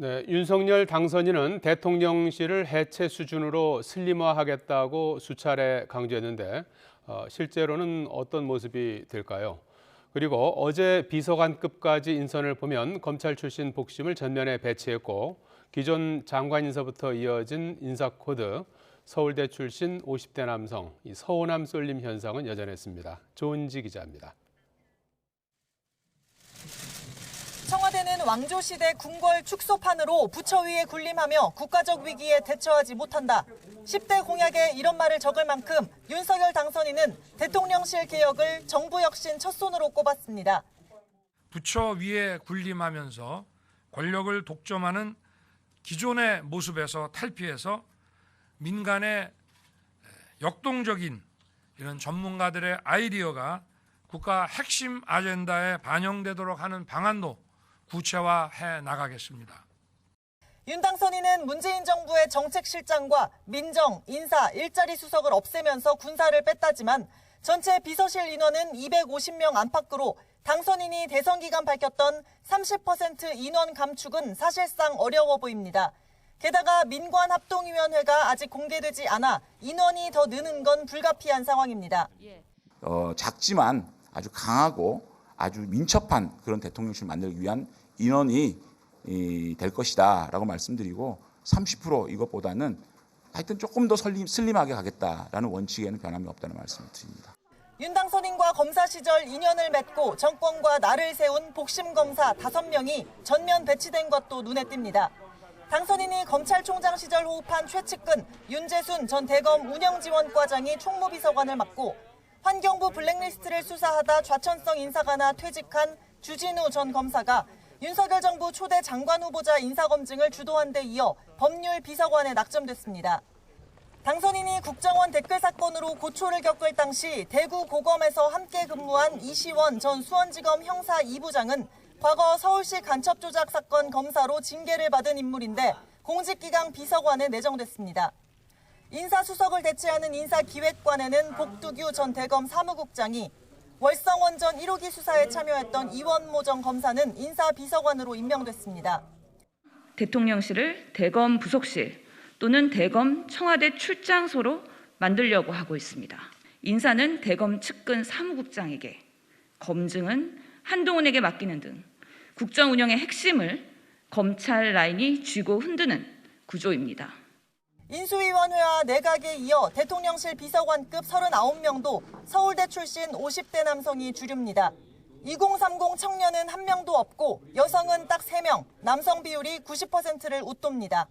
네, 윤석열 당선인은 대통령실을 해체 수준으로 슬림화하겠다고 수차례 강조했는데 실제로는 어떤 모습이 될까요? 그리고 어제 비서관급까지 인선을 보면 검찰 출신 복심을 전면에 배치했고 기존 장관 인사부터 이어진 인사 코드, 서울대 출신 50대 남성, 이 서호남 쏠림 현상은 여전했습니다. 조은지 기자입니다. 청와대는 왕조시대 궁궐 축소판으로 부처 위에 군림하며 국가적 위기에 대처하지 못한다. 10대 공약에 이런 말을 적을 만큼 윤석열 당선인은 대통령실 개혁을 정부 혁신 첫 손으로 꼽았습니다. 부처 위에 군림하면서 권력을 독점하는 기존의 모습에서 탈피해서 민간의 역동적인 이런 전문가들의 아이디어가 국가 핵심 아젠다에 반영되도록 하는 방안도 구체화해 나가겠습니다. 윤 당선인은 문재인 정부의 정책실장과 민정, 인사, 일자리 수석을 없애면서 군사를 뺐다지만 전체 비서실 인원은 250명 안팎으로 당선인이 대선 기간 밝혔던 30% 인원 감축은 사실상 어려워 보입니다. 게다가 민관합동위원회가 아직 공개되지 않아 인원이 더 느는 건 불가피한 상황입니다. 작지만 아주 강하고 아주 민첩한 그런 대통령실 만들기 위한 인원이 될 것이다라고 말씀드리고 30% 이것보다는 하여튼 조금 더 슬림하게 가겠다라는 원칙에는 변함이 없다는 말씀을 드립니다. 윤 당선인과 검사 시절 인연을 맺고 정권과 나를 세운 복심 검사 5명이 전면 배치된 것도 눈에 띕니다. 당선인이 검찰총장 시절 호흡한 최측근 윤재순 전 대검 운영지원과장이 총무비서관을 맡고 환경부 블랙리스트를 수사하다 좌천성 인사가 나 퇴직한 주진우 전 검사가 윤석열 정부 초대 장관 후보자 인사검증을 주도한 데 이어 법률 비서관에 낙점됐습니다. 당선인이 국정원 댓글 사건으로 고초를 겪을 당시 대구 고검에서 함께 근무한 이시원 전 수원지검 형사 2부장은 과거 서울시 간첩 조작 사건 검사로 징계를 받은 인물인데 공직기강 비서관에 내정됐습니다. 인사수석을 대체하는 인사기획관에는 복두규 전 대검 사무국장이 월성원전 1호기 수사에 참여했던 이원모 전 검사는 인사비서관으로 임명됐습니다. 대통령실을 대검 부속실 또는 대검 청와대 출장소로 만들려고 하고 있습니다. 인사는 대검 측근 사무국장에게, 검증은 한동훈에게 맡기는 등 국정 운영의 핵심을 검찰 라인이 쥐고 흔드는 구조입니다. 인수위원회와 내각에 이어 대통령실 비서관급 39명도 서울대 출신 50대 남성이 주류입니다. 2030 청년은 1명도 없고 여성은 딱 3명, 남성 비율이 90%를 웃돕니다.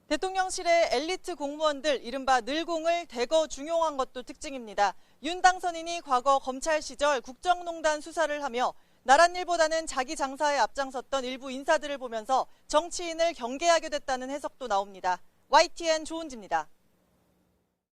대통령실의 엘리트 공무원들 이른바 늘공을 대거 중용한 것도 특징입니다. 윤 당선인이 과거 검찰 시절 국정농단 수사를 하며 나란 일보다는 자기 장사에 앞장섰던 일부 인사들을 보면서 정치인을 경계하게 됐다는 해석도 나옵니다. YTN 조은지입니다.